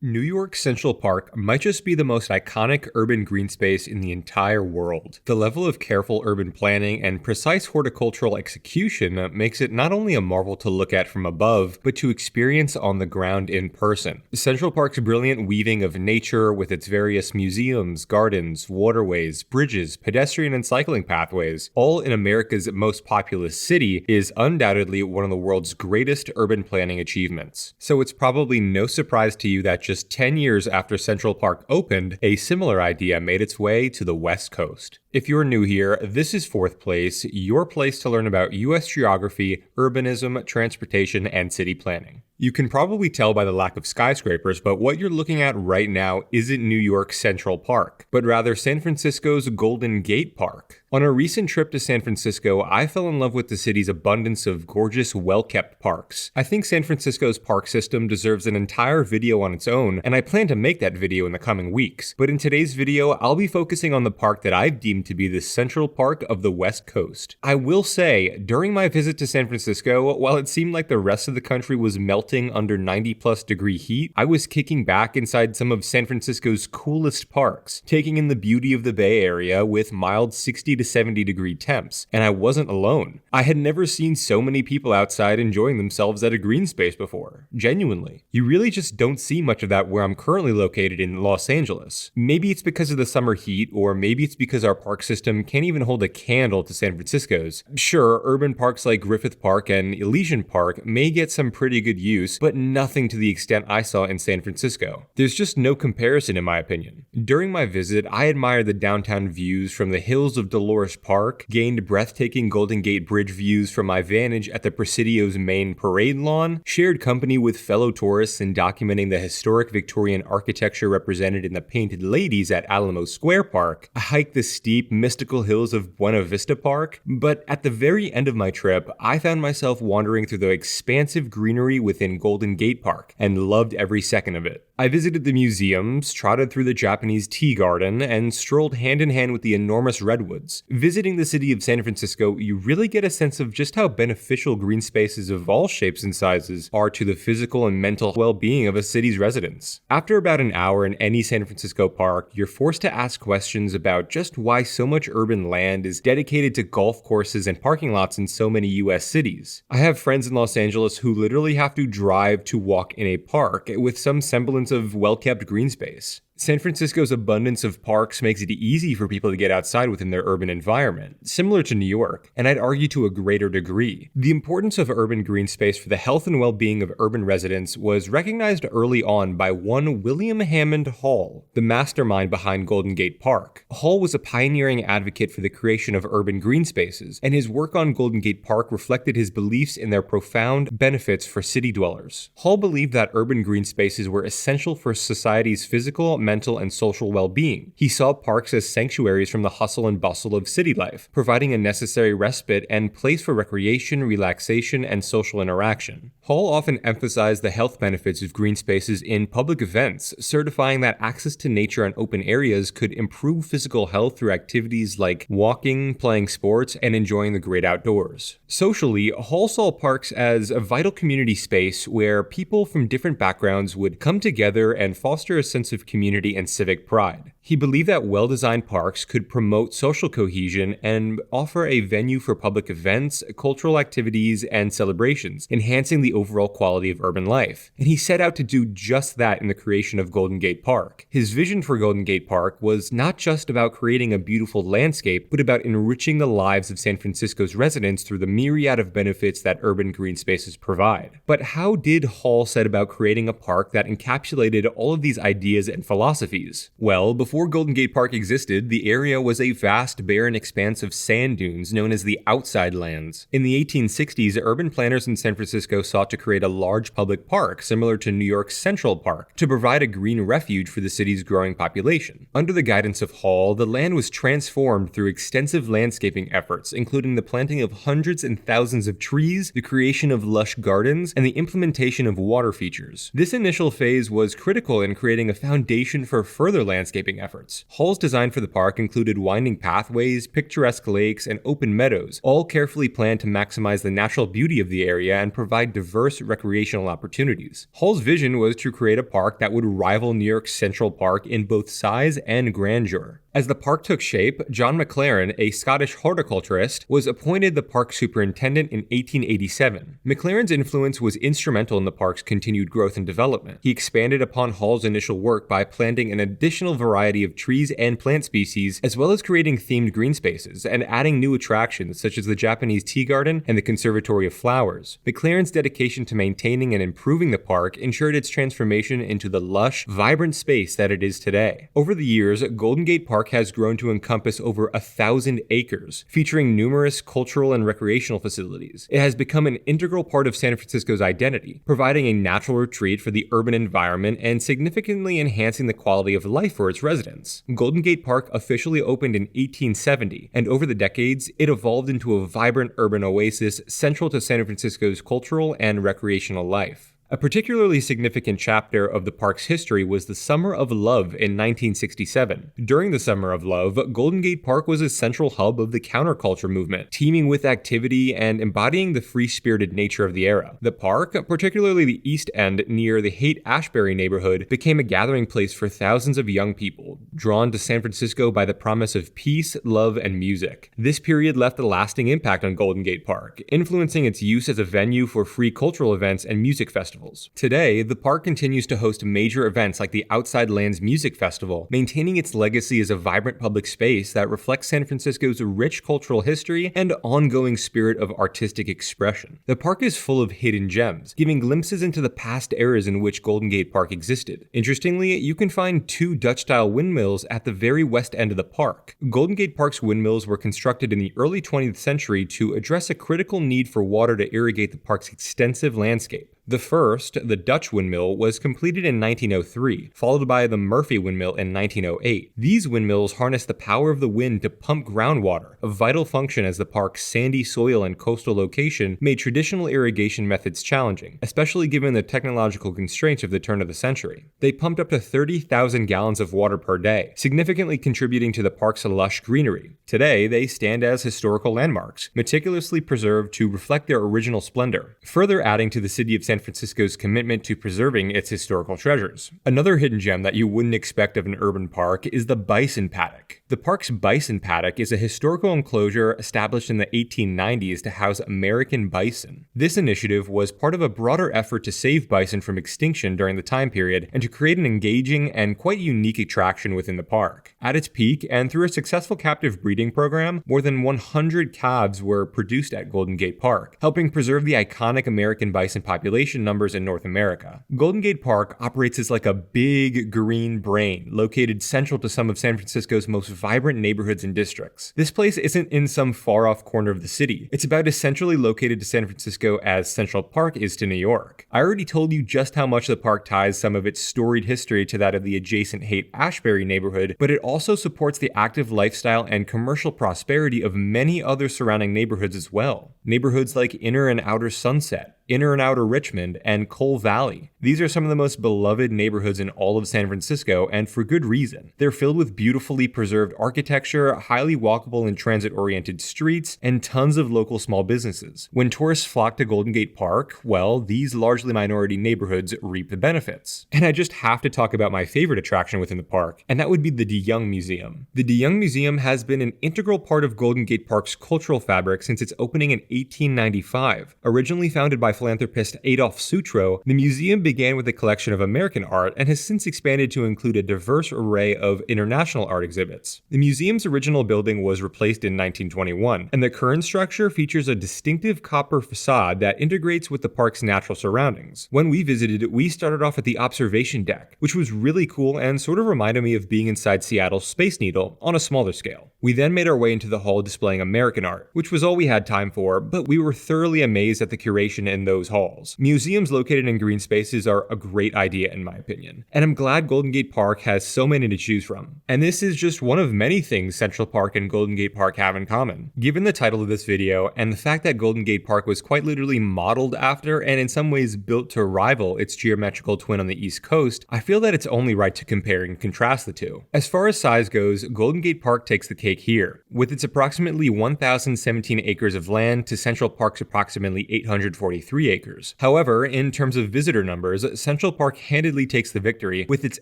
New York Central Park might just be the most iconic urban green space in the entire world. The level of careful urban planning and precise horticultural execution makes it not only a marvel to look at from above, but to experience on the ground in person. Central Park's brilliant weaving of nature with its various museums, gardens, waterways, bridges, pedestrian and cycling pathways, all in America's most populous city, is undoubtedly one of the world's greatest urban planning achievements. So it's probably no surprise to you that just 10 years after Central Park opened, a similar idea made its way to the West Coast. If you're new here, this is Fourth Place, your place to learn about US geography, urbanism, transportation, and city planning. You can probably tell by the lack of skyscrapers, but what you're looking at right now isn't New York's Central Park, but rather San Francisco's Golden Gate Park. On a recent trip to San Francisco, I fell in love with the city's abundance of gorgeous, well-kept parks. I think San Francisco's park system deserves an entire video on its own, and I plan to make that video in the coming weeks. But in today's video, I'll be focusing on the park that I've deemed to be the Central Park of the West Coast. I will say, during my visit to San Francisco, while it seemed like the rest of the country was melting under 90+ degree heat, I was kicking back inside some of San Francisco's coolest parks, taking in the beauty of the Bay Area with mild 60 to 70 degree temps, and I wasn't alone. I had never seen so many people outside enjoying themselves at a green space before. Genuinely. You really just don't see much of that where I'm currently located in Los Angeles. Maybe it's because of the summer heat, or maybe it's because our park system can't even hold a candle to San Francisco's. Sure, urban parks like Griffith Park and Elysian Park may get some pretty good use, but nothing to the extent I saw in San Francisco. There's just no comparison in my opinion. During my visit, I admired the downtown views from the hills of Dolores Park, gained breathtaking Golden Gate Bridge views from my vantage at the Presidio's main parade lawn, shared company with fellow tourists in documenting the historic Victorian architecture represented in the Painted Ladies at Alamo Square Park, I hiked the steep, mystical hills of Buena Vista Park, but at the very end of my trip, I found myself wandering through the expansive greenery within Golden Gate Park and loved every second of it. I visited the museums, trotted through the Japanese tea garden, and strolled hand in hand with the enormous redwoods. Visiting the city of San Francisco, you really get a sense of just how beneficial green spaces of all shapes and sizes are to the physical and mental well-being of a city's residents. After about an hour in any San Francisco park, you're forced to ask questions about just why so much urban land is dedicated to golf courses and parking lots in so many US cities. I have friends in Los Angeles who literally have to drive to walk in a park with some semblance of well-kept green space. San Francisco's abundance of parks makes it easy for people to get outside within their urban environment, similar to New York, and I'd argue to a greater degree. The importance of urban green space for the health and well-being of urban residents was recognized early on by one William Hammond Hall, the mastermind behind Golden Gate Park. Hall was a pioneering advocate for the creation of urban green spaces, and his work on Golden Gate Park reflected his beliefs in their profound benefits for city dwellers. Hall believed that urban green spaces were essential for society's physical, mental, and social well-being. He saw parks as sanctuaries from the hustle and bustle of city life, providing a necessary respite and place for recreation, relaxation, and social interaction. Hall often emphasized the health benefits of green spaces in public events, certifying that access to nature and open areas could improve physical health through activities like walking, playing sports, and enjoying the great outdoors. Socially, Hall saw parks as a vital community space where people from different backgrounds would come together and foster a sense of community and civic pride. He believed that well-designed parks could promote social cohesion and offer a venue for public events, cultural activities, and celebrations, enhancing the overall quality of urban life. And he set out to do just that in the creation of Golden Gate Park. His vision for Golden Gate Park was not just about creating a beautiful landscape, but about enriching the lives of San Francisco's residents through the myriad of benefits that urban green spaces provide. But how did Hall set about creating a park that encapsulated all of these ideas and philosophies? Well, before Golden Gate Park existed, the area was a vast, barren expanse of sand dunes known as the Outside Lands. In the 1860s, urban planners in San Francisco sought to create a large public park, similar to New York's Central Park, to provide a green refuge for the city's growing population. Under the guidance of Hall, the land was transformed through extensive landscaping efforts, including the planting of hundreds and thousands of trees, the creation of lush gardens, and the implementation of water features. This initial phase was critical in creating a foundation for further landscaping landscaping efforts. Hull's design for the park included winding pathways, picturesque lakes, and open meadows, all carefully planned to maximize the natural beauty of the area and provide diverse recreational opportunities. Hull's vision was to create a park that would rival New York's Central Park in both size and grandeur. As the park took shape, John McLaren, a Scottish horticulturist, was appointed the park superintendent in 1887. McLaren's influence was instrumental in the park's continued growth and development. He expanded upon Hull's initial work by planting an additional variety of trees and plant species, as well as creating themed green spaces and adding new attractions such as the Japanese Tea Garden and the Conservatory of Flowers. McLaren's dedication to maintaining and improving the park ensured its transformation into the lush, vibrant space that it is today. Over the years, Golden Gate Park has grown to encompass over 1,000 acres, featuring numerous cultural and recreational facilities. It has become an integral part of San Francisco's identity, providing a natural retreat for the urban environment and significantly enhancing the quality of life for its residents. Golden Gate Park officially opened in 1870, and over the decades, it evolved into a vibrant urban oasis central to San Francisco's cultural and recreational life. A particularly significant chapter of the park's history was the Summer of Love in 1967. During the Summer of Love, Golden Gate Park was a central hub of the counterculture movement, teeming with activity and embodying the free-spirited nature of the era. The park, particularly the East End near the Haight-Ashbury neighborhood, became a gathering place for thousands of young people, drawn to San Francisco by the promise of peace, love, and music. This period left a lasting impact on Golden Gate Park, influencing its use as a venue for free cultural events and music festivals. Today, the park continues to host major events like the Outside Lands Music Festival, maintaining its legacy as a vibrant public space that reflects San Francisco's rich cultural history and ongoing spirit of artistic expression. The park is full of hidden gems, giving glimpses into the past eras in which Golden Gate Park existed. Interestingly, you can find 2 Dutch-style windmills at the very west end of the park. Golden Gate Park's windmills were constructed in the early 20th century to address a critical need for water to irrigate the park's extensive landscape. The first, the Dutch windmill, was completed in 1903, followed by the Murphy windmill in 1908. These windmills harness the power of the wind to pump groundwater, a vital function as the park's sandy soil and coastal location made traditional irrigation methods challenging, especially given the technological constraints of the turn of the century. They pumped up to 30,000 gallons of water per day, significantly contributing to the park's lush greenery. Today, they stand as historical landmarks, meticulously preserved to reflect their original splendor, further adding to the city of San Francisco's commitment to preserving its historical treasures. Another hidden gem that you wouldn't expect of an urban park is the Bison Paddock. The park's Bison Paddock is a historical enclosure established in the 1890s to house American bison. This initiative was part of a broader effort to save bison from extinction during the time period and to create an engaging and quite unique attraction within the park. At its peak, and through a successful captive breeding program, more than 100 calves were produced at Golden Gate Park, helping preserve the iconic American bison population numbers in North America. Golden Gate Park operates as like a big green brain, located central to some of San Francisco's most vibrant neighborhoods and districts. This place isn't in some far-off corner of the city. It's about as centrally located to San Francisco as Central Park is to New York. I already told you just how much the park ties some of its storied history to that of the adjacent Haight-Ashbury neighborhood, but it also supports the active lifestyle and commercial prosperity of many other surrounding neighborhoods as well. Neighborhoods like Inner and Outer Sunset, Inner and Outer Richmond, and Cole Valley. These are some of the most beloved neighborhoods in all of San Francisco, and for good reason. They're filled with beautifully preserved architecture, highly walkable and transit-oriented streets, and tons of local small businesses. When tourists flock to Golden Gate Park, well, these largely minority neighborhoods reap the benefits. And I just have to talk about my favorite attraction within the park, and that would be the DeYoung Museum. The DeYoung Museum has been an integral part of Golden Gate Park's cultural fabric since its opening in 1895. Originally founded by philanthropist Adolf Sutro, the museum began with a collection of American art and has since expanded to include a diverse array of international art exhibits. The museum's original building was replaced in 1921, and the current structure features a distinctive copper facade that integrates with the park's natural surroundings. When we visited, we started off at the observation deck, which was really cool and sort of reminded me of being inside Seattle's Space Needle on a smaller scale. We then made our way into the hall displaying American art, which was all we had time for, but we were thoroughly amazed at the curation in those halls. Museums located in green spaces are a great idea in my opinion, and I'm glad Golden Gate Park has so many to choose from. And this is just one of many things Central Park and Golden Gate Park have in common. Given the title of this video, and the fact that Golden Gate Park was quite literally modeled after and in some ways built to rival its geometrical twin on the East Coast, I feel that it's only right to compare and contrast the two. As far as size goes, Golden Gate Park takes the cake here, with its approximately 1,017 acres of land to Central Park's approximately 843 acres. However, in terms of visitor numbers, Central Park handedly takes the victory with its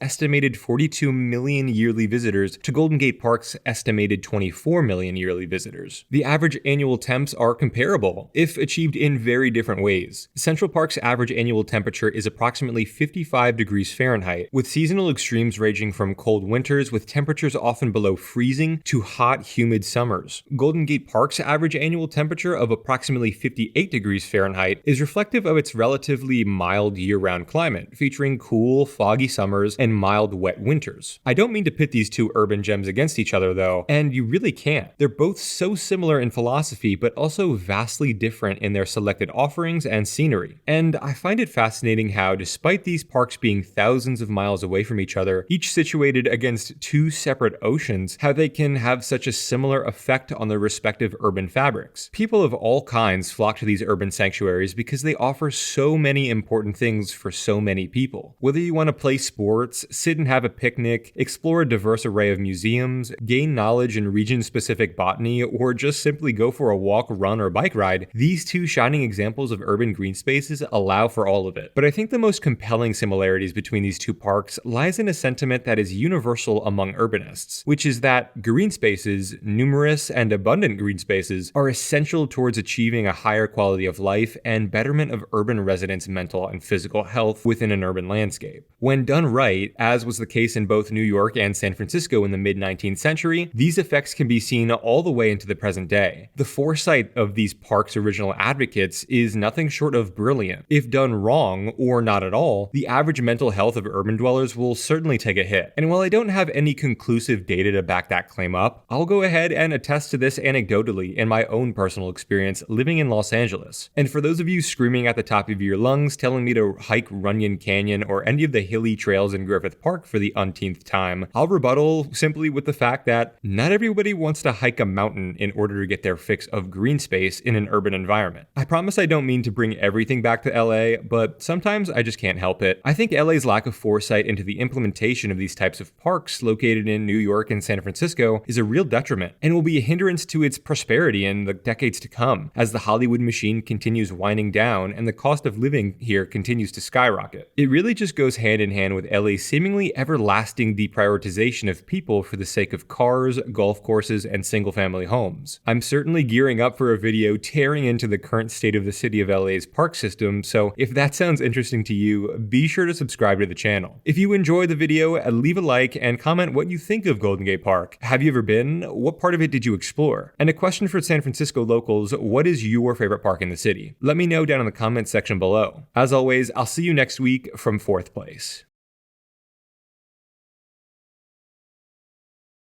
estimated 42 million yearly visitors to Golden Gate Park's estimated 24 million yearly visitors. The average annual temps are comparable, if achieved in very different ways. Central Park's average annual temperature is approximately 55 degrees Fahrenheit, with seasonal extremes ranging from cold winters with temperatures often below freezing to hot, humid summers. Golden Gate Park's average annual temperature of approximately 58 degrees Fahrenheit is reflective of its relatively mild year-round climate, featuring cool, foggy summers and mild, wet winters. I don't mean to pit these two urban gems against each other though, and you really can't. They're both so similar in philosophy, but also vastly different in their selected offerings and scenery. And I find it fascinating how, despite these parks being thousands of miles away from each other, each situated against two separate oceans, how they can have such a similar effect on their respective urban fabrics. People of all kinds flock to these urban sanctuaries because they offer so many important things for so many people. Whether you want to play sports, sit and have a picnic, explore a diverse array of museums, gain knowledge in region-specific botany, or just simply go for a walk, run, or bike ride, these two shining examples of urban green spaces allow for all of it. But I think the most compelling similarities between these two parks lies in a sentiment that is universal among urbanists, which is that green spaces, numerous and abundant green spaces, are essential towards achieving a higher quality of life and betterment of urban residents' mental and physical health within an urban landscape. When done right, as was the case in both New York and San Francisco in the mid-19th century, these effects can be seen all the way into the present day. The foresight of these parks' original advocates is nothing short of brilliant. If done wrong, or not at all, the average mental health of urban dwellers will certainly take a hit. And while I don't have any conclusive data to back that claim up, I'll go ahead and attest to this anecdotally in my own personal experience living in Los Angeles. And for those of you screaming at the top of your lungs telling me to hike Runyon Canyon or any of the hilly trails in Griffith Park for the umpteenth time, I'll rebuttal simply with the fact that not everybody wants to hike a mountain in order to get their fix of green space in an urban environment. I promise I don't mean to bring everything back to LA, but sometimes I just can't help it. I think LA's lack of foresight into the implementation of these types of parks located in New York and San Francisco is a real detriment and will be a hindrance to its prosperity in the decades to come as the Hollywood machine continues winding down and the cost of living here continues to skyrocket. It really just goes hand in hand with LA's seemingly everlasting deprioritization of people for the sake of cars, golf courses, and single-family homes. I'm certainly gearing up for a video tearing into the current state of the city of LA's park system, so if that sounds interesting to you, be sure to subscribe to the channel. If you enjoyed the video, leave a like and comment what you think of Golden Gate Park. Have you ever been? What part of it did you explore? And a question for San Francisco locals, what is your favorite park in the city? Let me know down in the comments section below. As always, I'll see you next week from 4th Place.